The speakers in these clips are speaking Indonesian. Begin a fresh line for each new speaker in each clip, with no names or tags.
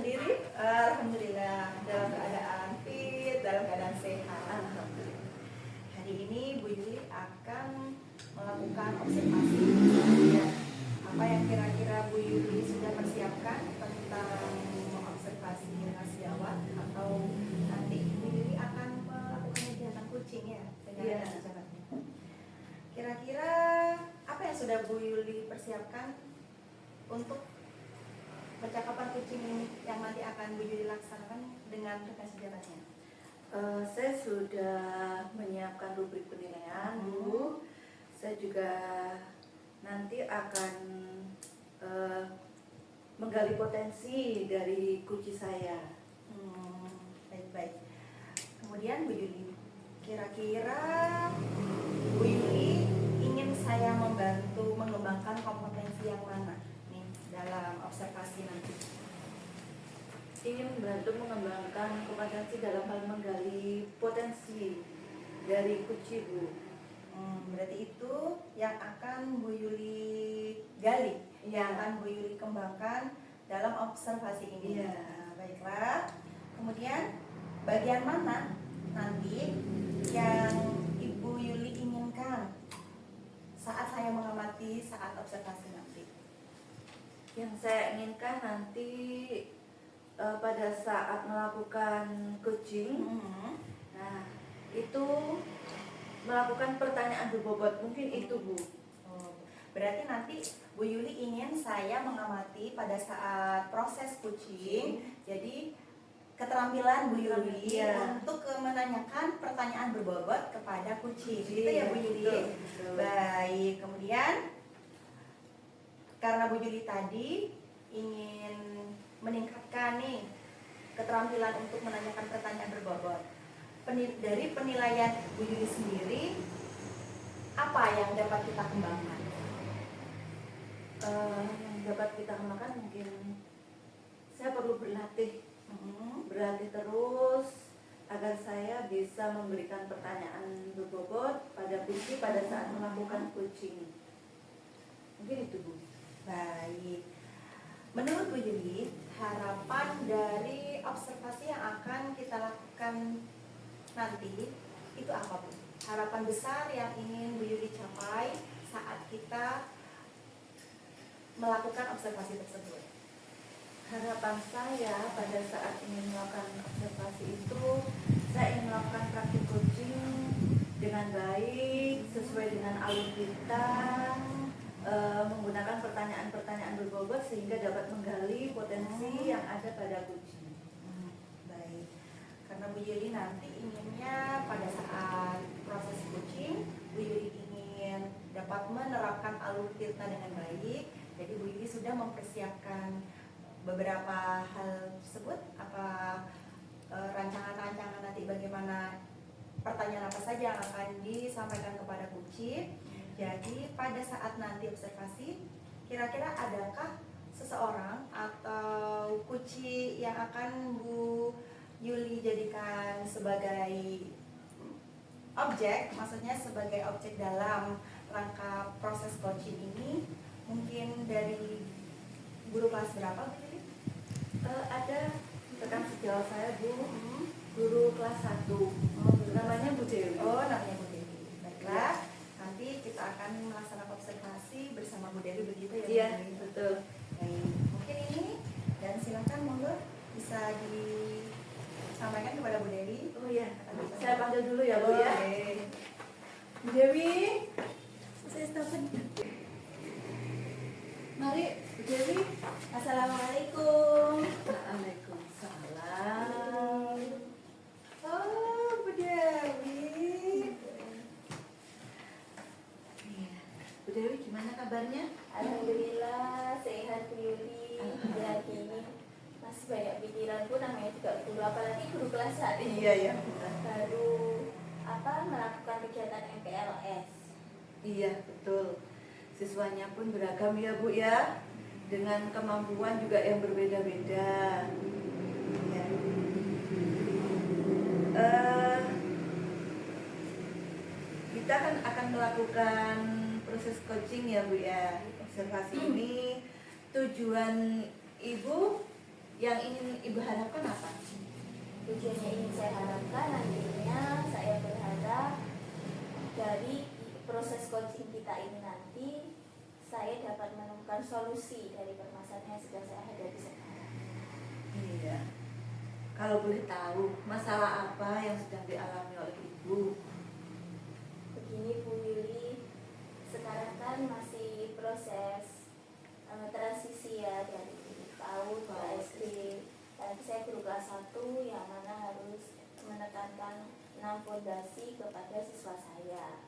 sendiri? Alhamdulillah dalam keadaan fit, dalam keadaan sehat.
Alhamdulillah.
Hari ini Bu Yuli akan melakukan observasi. Apa yang kira-kira Bu Yuli sudah persiapkan tentang mengobservasi ras Jawa, atau nanti Bu Yuli akan melakukan kegiatan kucing ya dengan jabatnya. Kira-kira apa yang sudah Bu Yuli persiapkan untuk percakapan kucing ini yang nanti akan Bu Yuli laksanakan dengan rekan sejabatnya?
Saya sudah menyiapkan rubrik penilaian, Bu. Saya juga nanti akan menggali potensi dari kucing saya.
Baik-baik. Kemudian Bu Yuli, kira-kira Bu Yuli ingin saya membantu mengembangkan kompetensi yang mana nih dalam observasi nanti?
Ingin membantu mengembangkan kompetensi dalam hal menggali potensi dari kucing, Bu.
Berarti itu yang akan Bu Yuli gali, yang akan Bu Yuli kembangkan dalam observasi ini.
Iya.
Nah, baiklah. Kemudian bagian mana nanti yang Ibu Yuli inginkan saat saya mengamati saat observasi nanti?
Yang saya inginkan nanti pada saat melakukan coaching, nah itu melakukan pertanyaan berbobot, mungkin itu, Bu.
Berarti nanti Bu Yuli ingin saya mengamati pada saat proses coaching, jadi keterampilan Bu Yuli untuk menanyakan pertanyaan berbobot kepada kucing. Gitu ya Bu Yuli.
Betul.
Baik, kemudian karena Bu Yuli tadi ingin meningkatkan nih keterampilan untuk menanyakan pertanyaan berbobot. Dari penilaian Bu Yuli sendiri, apa yang dapat kita kembangkan?
Yang dapat kita kembangkan mungkin saya perlu berlatih terus agar saya bisa memberikan pertanyaan berbobot pada kucing pada saat melakukan coaching. Mungkin itu, Bu.
Baik. Menurut Bu Yuli, harapan dari observasi yang akan kita lakukan nanti itu apa, Bu? Harapan besar yang ingin Bu Yuli capai saat kita melakukan observasi tersebut.
Harapan saya pada saat ingin melakukan observasi itu, saya ingin melakukan praktik coaching dengan baik, sesuai dengan alur kita, menggunakan pertanyaan-pertanyaan berbobot sehingga dapat menggali potensi yang ada pada kucing.
Baik, karena Bu Yuli nanti inginnya pada saat proses coaching, Bu Yuli ingin dapat menerapkan alur kita dengan baik. Jadi Bu Yuli sudah mempersiapkan beberapa hal tersebut, apa rancangan-rancangan nanti bagaimana pertanyaan apa saja yang akan disampaikan kepada kucing. Jadi pada saat nanti observasi, kira-kira adakah seseorang atau kucing yang akan Bu Yuli jadikan sebagai objek, maksudnya sebagai objek dalam rangka proses coaching ini? Mungkin dari guru kelas berapa, Bu Yuli?
Ada rekan sejawat saya, Bu, guru kelas 1, namanya Bu Dewi.
Namanya Bu Dewi. Baiklah, nanti kita akan melaksanakan observasi bersama Bu Dewi, begitu ya?
Iya, betul.
Baik, mungkin ini, dan silakan monggo bisa disampaikan kepada Bu Dewi.
Oh iya, saya panggil dulu ya, Bu ya. Bu Dewi, saya telepon. Mari, Bu Dewi.
Assalamualaikum.
Waalaikumsalam.
Oh, Bu Dewi.
Iya. Bu Dewi gimana kabarnya?
Alhamdulillah sehat Bu Yuli. Jadi ini masih banyak pikiran, Bu, namanya juga guru, apalagi guru kelas 1.
Iya.
Baru melakukan kegiatan MPLS.
Iya, betul. Siswanya pun beragam ya, Bu ya. Dengan kemampuan juga yang berbeda-beda. Ya. Kita kan akan melakukan proses coaching ya, Bu ya. Observasi ini tujuan Ibu yang ingin Ibu harapkan apa?
Tujuan yang ingin saya harapkan nantinya, saya berharap dari proses coaching kita ini nanti saya dapat menemukan solusi dari permasalahan yang sedang saya hadapi sekarang.
Iya. Kalau boleh tahu, masalah apa yang sedang dialami oleh Ibu?
Begini Bu Yuli, sekarang kan masih proses transisi ya dari PAUD ke SD. Nanti saya guru kelas 1 yang mana harus menekankan 6 fondasi kepada siswa saya.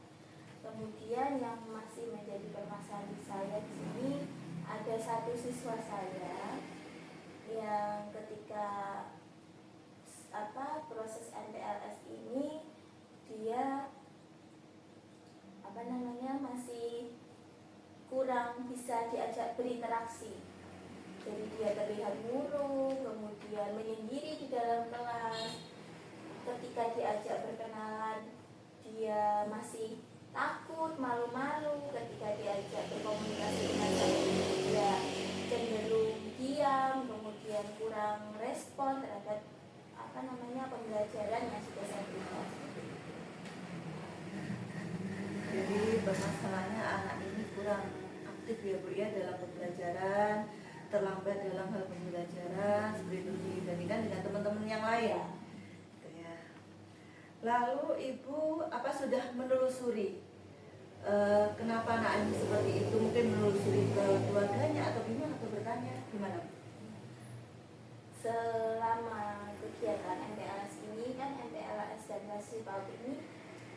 Kemudian yang masih menjadi permasalahan di saya di sini, ada satu siswa saya yang ketika proses MPLS ini dia masih kurang bisa diajak berinteraksi. Jadi dia terlihat murung, kemudian menyendiri di dalam kelas. Ketika diajak berkenalan, dia masih takut, malu-malu. Ketika diajak berkomunikasi dengan saya, dia cenderung diam, kemudian kurang respon terhadap pembelajaran yang sudah saya berikan.
Jadi permasalahannya anak ini kurang aktif ya Bu ya dalam pembelajaran, terlambat dalam hal pembelajaran seperti itu dibandingkan dengan teman-teman yang lain. Gitu ya. Lalu Ibu apa sudah menelusuri kenapa anak ini seperti itu? Mungkin menelusuri ke keluarganya atau gimana, atau bertanya gimana?
Selama kegiatan MPLS ini kan MPLS dan Masih PAUD ini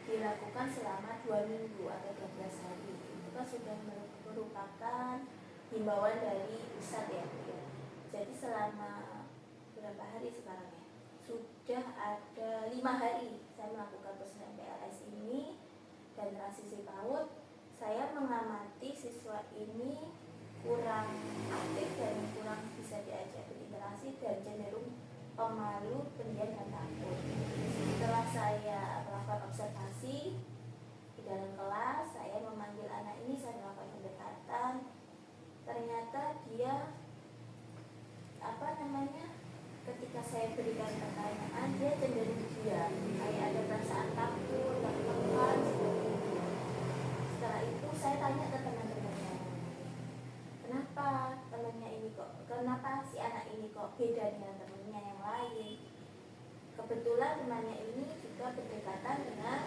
dilakukan selama 2 minggu atau 12 hari. Itu kan sudah merupakan himbauan dari pusat ya. Jadi selama berapa hari sekarang ya? Sudah ada 5 hari saya melakukan proses MPLS ini dan transisi PAUD. Saya mengamati siswa ini kurang aktif dan kurang bisa diajak berinteraksi dan cenderung pemalu, pendiam dan takut. Setelah saya melakukan observasi di dalam kelas, saya memanggil anak ini, saya melakukan pendekatan. Ternyata dia ketika saya berikan pertanyaan, dia cenderung diam, kayak ada perasaan takut, tertekan seperti itu. Setelah itu saya tanya ke teman-temannya, kenapa si anak ini kok beda dengan temannya yang lain. Kebetulan temannya ini juga berdekatan dengan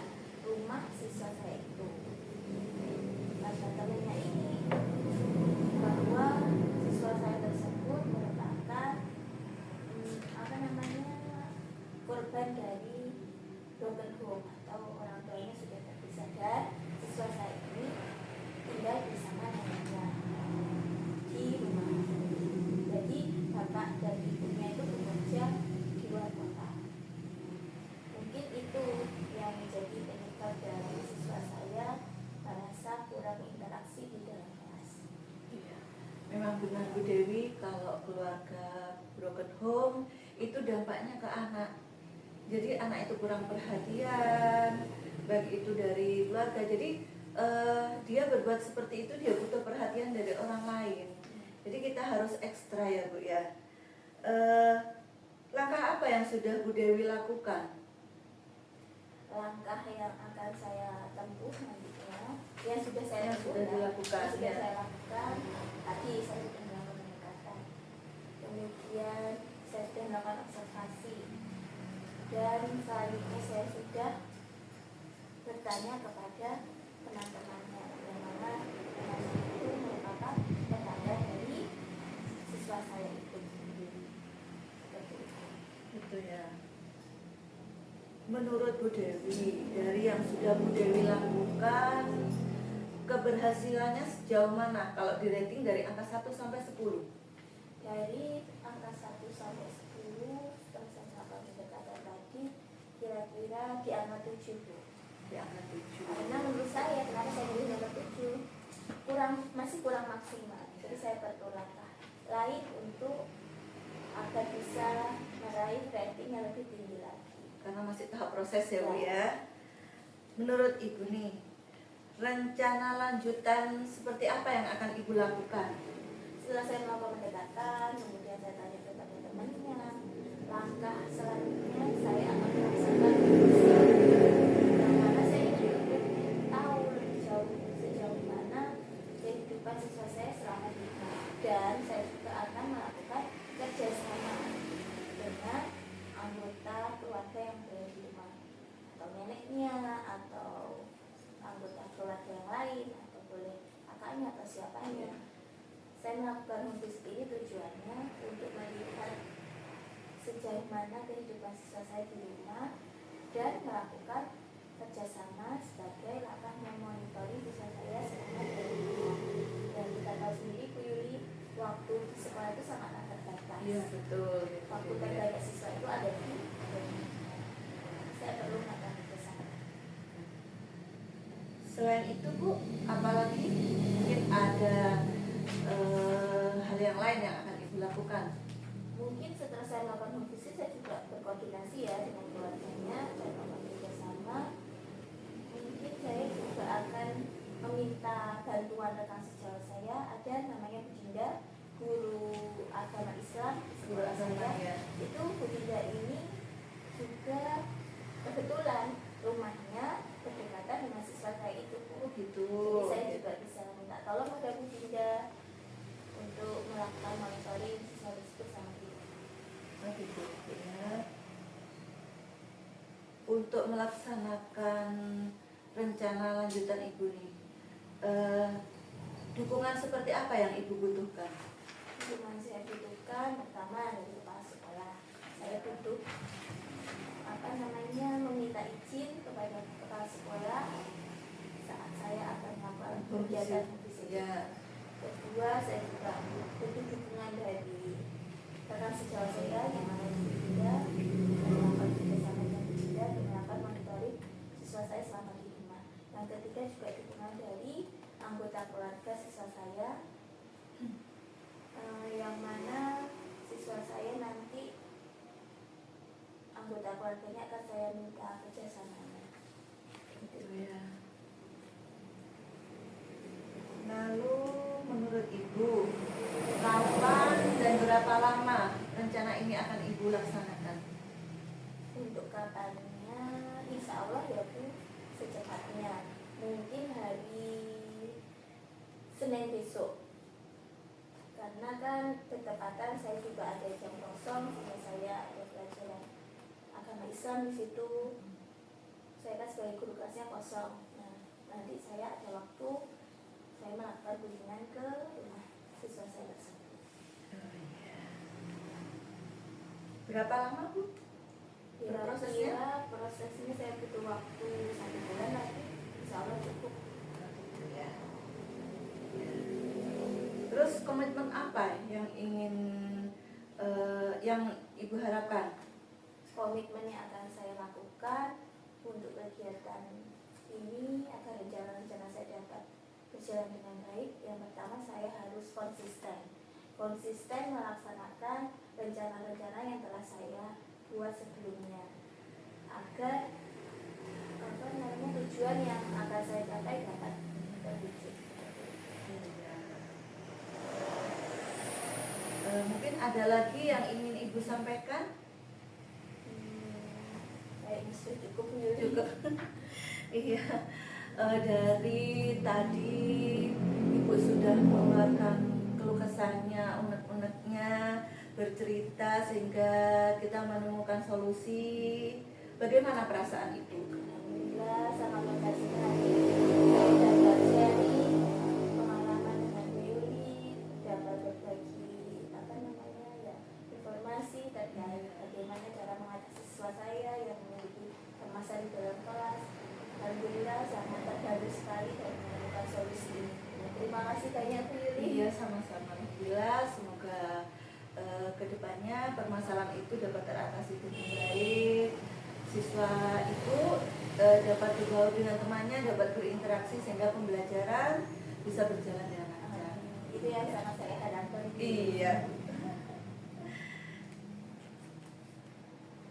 rumah siswa saya itu. Kata temannya ini bahwa siswa saya tersebut merupakan korban dari broken home atau orang tuanya sudah terpisah, dan siswa saya ini tinggal bersama neneknya di rumah. Jadi bapak dan ibunya itu bekerja di luar kota. Mungkin itu yang menjadi penyebab dari siswa saya merasa kurang interaksi di dalam kelas.
Iya. Memang benar Bu Dewi, kalau keluarga broken home itu dampaknya ke anak. Jadi anak itu kurang perhatian, baik itu dari keluarga. Jadi dia berbuat seperti itu, dia butuh perhatian dari orang lain. Jadi kita harus ekstra ya Bu ya. Langkah apa yang sudah Bu Dewi lakukan?
Langkah yang akan saya tempuh nantinya, yang sudah saya
Yang
tempuh,
sudah dilakukan,
yang sudah
ya.
saya lakukan. Tadi saya sudah melakukan pendekatan, kemudian saya sudah melakukan observasi, dan selanjutnya saya sudah bertanya kepada teman-temannya, yang mana teman itu merupakan tetangga dari siswa saya itu sendiri. Seperti itu.
Itu ya. Menurut Bu Dewi, dari yang sudah Bu Dewi lakukan, keberhasilannya sejauh mana kalau di rating dari angka 1 sampai 10?
Dari angka 1 sampai 10 setelah saya melakukan pendekatan tadi, kira-kira di angka 7 Bu.
Di angka 7.
Karena menurut saya, kenapa saya milih angka 7, masih kurang maksimal. Jadi saya perlu langkah lain untuk agar bisa meraih rating yang lebih tinggi lagi.
Karena masih tahap proses ya Bu ya. Menurut Ibu nih, rencana lanjutan seperti apa yang akan Ibu lakukan?
Setelah saya melakukan pendekatan, kemudian saya tanya kepada teman langkah selanjutnya saya akan melaksanakan revisi yang mana saya juga tahu lebih jauh sejauh mana kehidupan siswa saya selama di rumah, dan saya juga akan melakukan kerjasama dengan anggota keluarga yang berada di rumah, atau neneknya, atau anggota keluarga yang lain, atau boleh kakaknya atau siapanya. Saya melakukan homevisit ini tujuannya untuk melihat sejauh mana kehidupan siswa saya di rumah dan melakukan kerjasama sebagai langkah memonitori siswa saya selama di rumah. Dan kita tahu sendiri Bu Yuli, waktu di sekolah itu sangat terbatas.
Iya betul.
Waktu terbanyak siswa itu ada di rumah. Saya perlu melakukan kerjasama.
Selain itu Bu, apalagi mungkin ada hal yang lain yang akan Ibu lakukan?
Mungkin setelah saya melakukan home visit, saya juga berkoordinasi ya dengan keluarganya dan melakukan kerjasama. Mungkin saya juga akan meminta bantuan rekan sejawat saya, ada namanya Bu Dinda, guru agama Islam di sekolah saya. Itu Bu Dinda ini juga kebetulan rumahnya berdekatan dengan siswa saya itu.
Gitu.
Jadi saya juga bisa minta tolong pada Bu Dinda untuk melakukan monitoring siswa tersebut sama kita.
Oh gitu ya. Untuk melaksanakan rencana lanjutan Ibu nih, dukungan seperti apa yang Ibu butuhkan?
Dukungan saya butuhkan pertama dari kepala sekolah. Saya butuh meminta izin kepada kepala sekolah saat saya akan melakukan kegiatan fisik.
Ya.
Kedua, saya juga butuh dukungan dari rekan sejawat saya yang ada di Bunda, melakukan kerjasama dengan Bunda dan melakukan monitoring siswa saya selama di rumah. Yang ketiga juga dukungan dari anggota keluarga siswa saya, yang mana siswa saya nanti anggota keluarganya akan saya minta kerjasamanya.
Gitu ya. Lalu menurut Ibu, kapan dan berapa lama rencana ini akan Ibu laksanakan?
Untuk kapannya, insya Allah ya Bu, secepatnya. Mungkin hari Senin besok. Karena kan ketepatan saya juga ada jam kosong, sehingga saya ada pelajaran agama Islam di situ. Saya kan sebagai guru kelasnya kosong. Nah, nanti saya ada waktu, saya melakukan kunjungan ke rumah siswa saya tersebut.
Berapa lama Bu?
Kira-kira prosesnya saya butuh waktu 1 bulan lagi, insya Allah cukup.
Ya. Terus komitmen apa yang ingin yang Ibu harapkan?
Komitmen yang akan saya lakukan untuk kegiatan ini agar rencana-rencana saya dapat berjalan dengan baik. Yang pertama, saya harus konsisten melaksanakan rencana-rencana yang telah saya buat sebelumnya, agar tujuan yang akan saya capai dapat terwujud.
Mungkin ada lagi yang ingin Ibu sampaikan?
Kayaknya sudah cukup.
Iya. Dari tadi Ibu sudah mengeluarkan keluh kesahnya, unek-uneknya, bercerita sehingga kita menemukan solusi. Bagaimana perasaan Ibu?
Alhamdulillah, sangat makasih sekali. Saya dapat sharing pengalaman dengan Bu Yuli, dapat berbagi informasi terkait bagaimana cara mengatasi siswa saya yang memiliki permasalahan di dalam kelas. Alhamdulillah sangat terbantu sekali dan menemukan solusi ini. Terima kasih banyak Bu Yuli.
Iya, sama-sama. Alhamdulillah, semoga kedepannya permasalahan itu dapat teratasi dengan baik. Siswa itu dapat bergaul dengan temannya, dapat berinteraksi sehingga pembelajaran bisa berjalan dengan lancar.
Itu yang sangat saya harapkan.
Iya.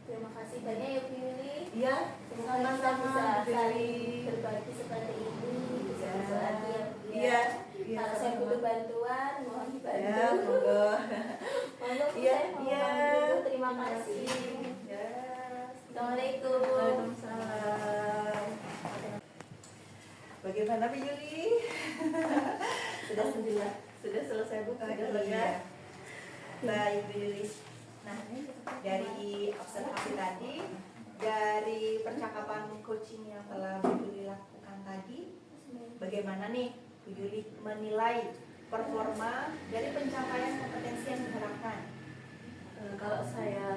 Terima kasih banyak ya Bu Yuli.
Iya,
Semoga kita
sama-sama
bisa
Bu Yuli.
saling berbagi seperti ini, bisa
Ya.
lagi ya Bu ya.
Iya, iya,
Kalau saya
sama-sama.
butuh bantuan, mohon dibantu.
Ya, monggo.
Monggo Bu,
Iya,
saya mau
iya.
pamit dulu. Terima kasih.
Gimana Bu Yuli? Sudah selesai Bu? Sudah lega?
Iya. Baik Bu Yuli. Nah, dari observasi tadi, dari percakapan coaching yang telah Bu Yuli lakukan tadi, bagaimana nih Bu Yuli menilai performa dari pencapaian kompetensi yang diharapkan?
Kalau saya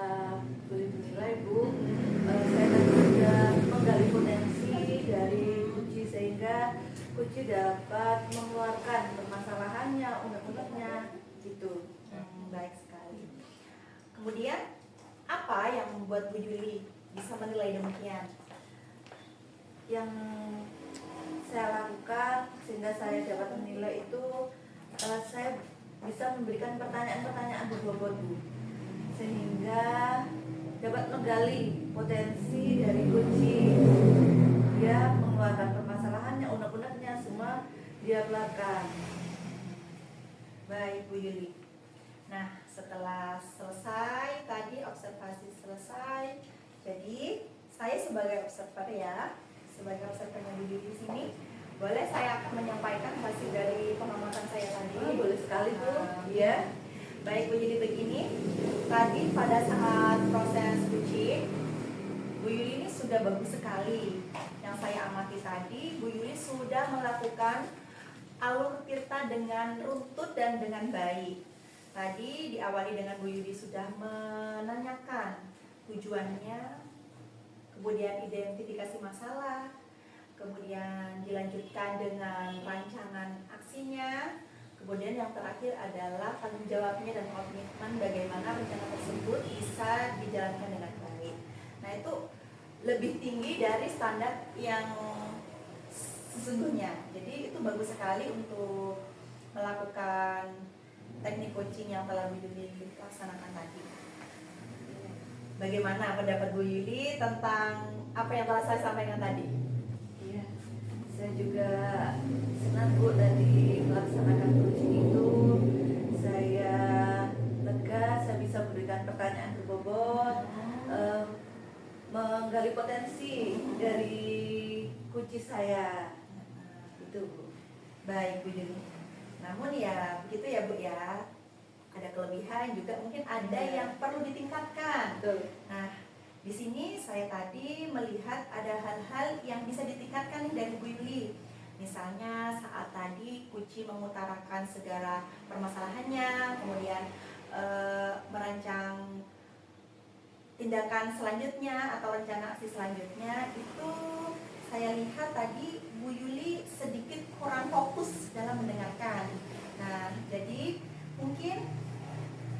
boleh menilai Bu, saya tadi sudah menggali potensi dari kunci sehingga kunci dapat mengeluarkan permasalahannya, unek-uneknya gitu.
Baik sekali. Kemudian, apa yang membuat Bu Yuli bisa menilai demikian?
Yang saya lakukan sehingga saya dapat menilai itu, saya bisa memberikan pertanyaan-pertanyaan berbobot Bu, sehingga dapat menggali potensi dari kunci. Dia mengeluarkan permasalahannya, unek-uneknya semua dia keluarkan.
Baik Bu Yuli. Nah, setelah selesai tadi observasi selesai, jadi saya sebagai observer ya, sebagai observernya Bu Yuli di sini, boleh saya akan menyampaikan hasil dari pengamatan saya tadi.
Boleh sekali Bu. Iya.
Baik Bu Yuli, begini. Tadi pada saat proses coaching, Bu Yuli ini sudah bagus sekali. Yang saya amati tadi, Bu Yuli sudah melakukan alur tirta dengan runtut dan dengan baik. Tadi diawali dengan Bu Yuli sudah menanyakan tujuannya, kemudian identifikasi masalah, kemudian dilanjutkan dengan rancangan aksinya, kemudian yang terakhir adalah tanggung jawabnya dan komitmen bagaimana rencana tersebut bisa dijalankan dengan baik. Nah, itu lebih tinggi dari standar yang sesungguhnya. Jadi itu bagus sekali untuk melakukan teknik coaching yang telah Bu Yuli laksanakan tadi. Bagaimana pendapat Bu Yuli tentang apa yang telah saya sampaikan tadi?
Iya, saya juga senang Bu dari melaksanakan coaching itu. Saya lega, saya bisa memberikan pertanyaan berbobot, menggali potensi dari kunci saya. Itu Bu.
Baik Bu Yuli. Namun ya begitu ya Bu ya. Ada kelebihan juga mungkin ada yang perlu ditingkatkan.
Betul.
Nah, di sini saya tadi melihat ada hal-hal yang bisa ditingkatkan nih dari Bu Yuli. Misalnya saat tadi Kuci mengutarakan segala permasalahannya, kemudian merancang tindakan selanjutnya atau rencana aksi selanjutnya, itu saya lihat tadi Bu Yuli sedikit kurang fokus dalam mendengarkan. Nah, jadi mungkin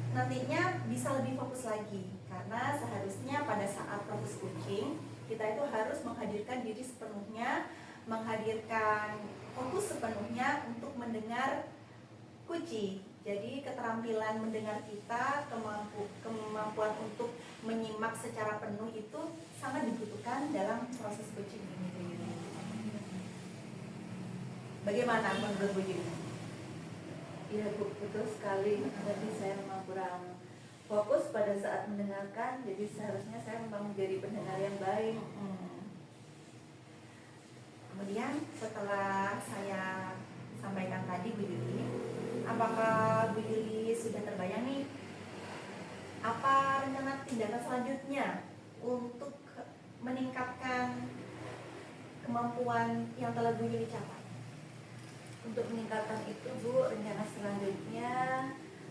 nantinya bisa lebih fokus lagi, karena seharusnya pada saat proses coaching kita itu harus menghadirkan diri sepenuhnya, menghadirkan fokus sepenuhnya untuk mendengar kunci. Jadi keterampilan mendengar kita, kemampuan untuk menyimak secara penuh itu sangat dibutuhkan dalam proses coaching ini. Bagaimana menurut Bu Yuli?
Iya Bu, betul sekali. Tadi saya memang kurang fokus pada saat mendengarkan, jadi seharusnya saya memang menjadi pendengar yang baik.
Kemudian setelah saya sampaikan tadi Bu Yuli, apakah Bu Yuli sudah terbayang nih apa rencana tindakan selanjutnya untuk meningkatkan kemampuan yang telah Bu Yuli capai?
Untuk meningkatkan itu Bu, rencana selanjutnya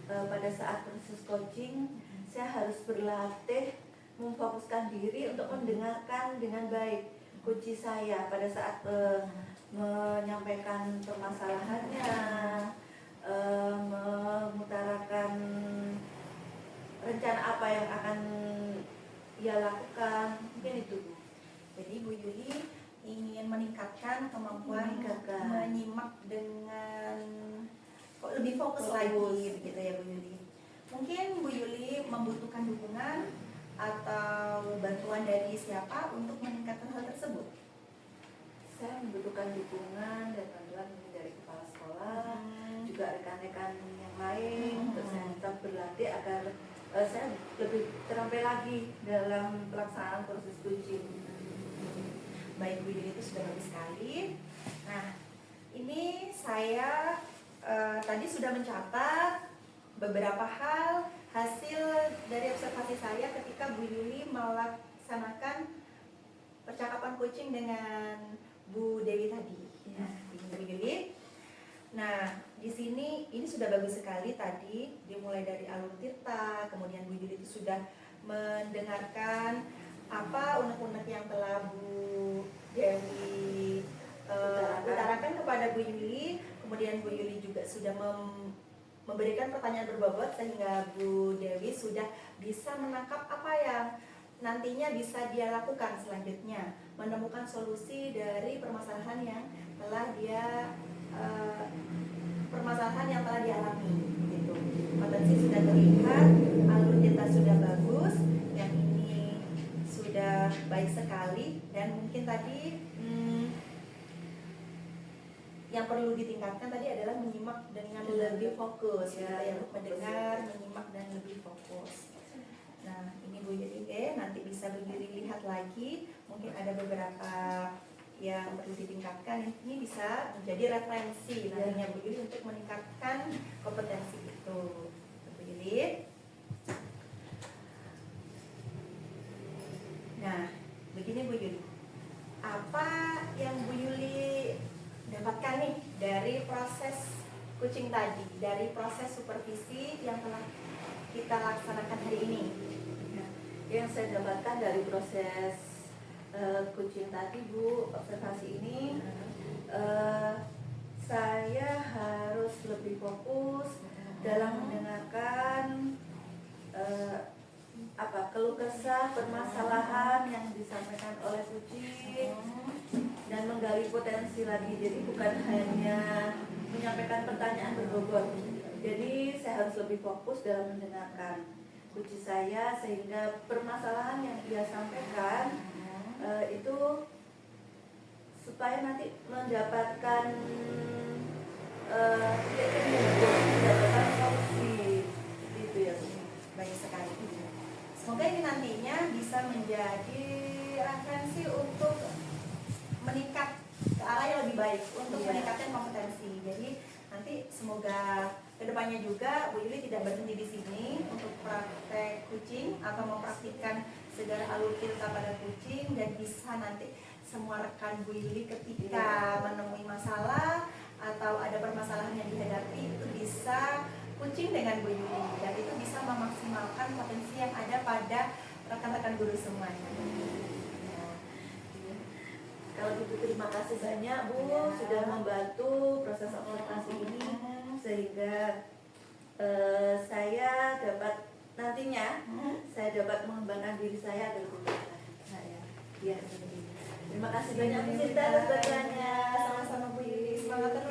pada saat proses coaching saya harus berlatih memfokuskan diri untuk mendengarkan dengan baik kunci saya pada saat menyampaikan permasalahannya, mengutarakan rencana apa yang akan ia lakukan, mungkin itu Bu.
Jadi Bu Yuli ingin meningkatkan kemampuan menyimak dengan lebih fokus lagi, begitu ya Bu Yuli. Mungkin Bu Yuli membutuhkan dukungan atau bantuan dari siapa untuk meningkatkan hal tersebut?
Saya membutuhkan dukungan dan bantuan dari kepala sekolah, juga rekan-rekan yang lain, untuk saya tetap berlatih agar saya lebih terampil lagi dalam pelaksanaan proses coaching.
Baik Bu Yuli, itu sudah bagus sekali. Nah, saya tadi sudah mencatat beberapa hal hasil dari observasi saya ketika Bu Yuli melaksanakan percakapan coaching dengan Bu Dewi tadi.
Ya.
Ini Bu Yuli. Nah, di sini ini sudah bagus sekali tadi, dimulai dari alur tirta, kemudian Bu Yuli itu sudah mendengarkan apa unek-unek yang telah Bu Dewi utarakan kepada Bu Yuli. Kemudian Bu Yuli juga sudah memberikan pertanyaan berbobot sehingga Bu Dewi sudah bisa menangkap apa yang nantinya bisa dia lakukan selanjutnya, menemukan solusi dari permasalahan yang telah dia alami gitu. Potensi sudah terlihat, alur kita sudah bagus, yang ini sudah baik sekali, dan mungkin tadi yang perlu ditingkatkan tadi adalah menyimak dengan lebih fokus,
Ya,
ya, mendengar, menyimak dan lebih fokus. Nah, ini Bu Yuli, nanti bisa berdiri lihat lagi, mungkin ada beberapa yang perlu ditingkatkan. Ini bisa menjadi referensi nantinya Bu Yuli untuk meningkatkan kompetensi itu. Bu Yuli. Nah, begini Bu Yuli, apa yang Bu Yuli dapatkan nih dari proses coaching tadi, dari proses supervisi yang telah kita laksanakan hari ini?
Yang saya dapatkan dari proses coaching tadi Bu, observasi ini, saya harus lebih fokus dalam mendengarkan keluh kesah, permasalahan yang disampaikan oleh kucing, dan menggali potensi lagi. Jadi bukan hanya menyampaikan pertanyaan berbobot. Jadi saya harus lebih fokus dalam mendengarkan kucing saya, sehingga permasalahan yang ia sampaikan itu supaya nanti mendapatkan mendapatkan solusi itu ya.
Baik sekali. Semoga ini nantinya bisa menjadi referensi untuk meningkat ke arah yang lebih baik, untuk meningkatkan kompetensi. Jadi nanti semoga kedepannya juga Bu Yuli tidak berhenti di sini untuk praktek kucing atau mempraktikkan segala alur tirta pada kucing, dan bisa nanti semua rekan Bu Yuli ketika menemui masalah atau ada permasalahan yang dihadapi itu bisa kucing dengan Bu Yuli, dan itu bisa memaksimalkan potensi yang ada pada rekan-rekan guru semuanya.
Kalau gitu terima kasih banyak Bu sudah membantu proses observasi ini, sehingga saya dapat nantinya saya dapat mengembangkan diri saya agar lebih baik lagi. Saya terima kasih banyak Bu Sinta atas bantuannya.
Sama-sama Bu Yuli, semangat terus